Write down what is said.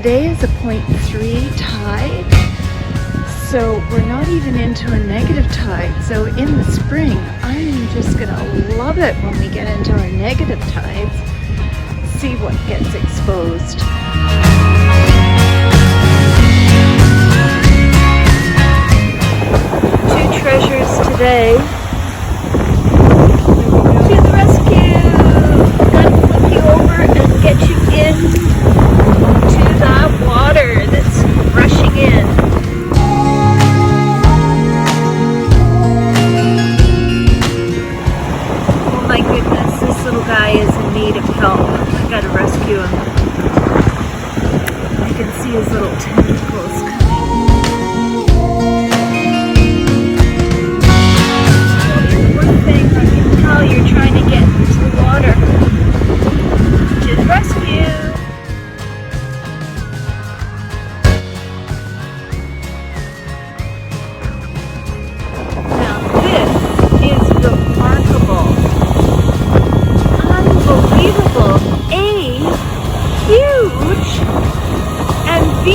Today is a 0.3 tide, so we're not even into a negative tide. So in the spring, I'm just gonna love it when we get into our negative tides, see what gets exposed. Two treasures today. To the rescue! Gotta flip you over and get you in to that water that's rushing in. Oh my goodness, this little guy is in need of help. I gotta rescue him. I can see his little tentacles coming. One thing I can tell, you're trying to get into the water. To the rescue! Now this is remarkable. Unbelievable. A, huge, and B,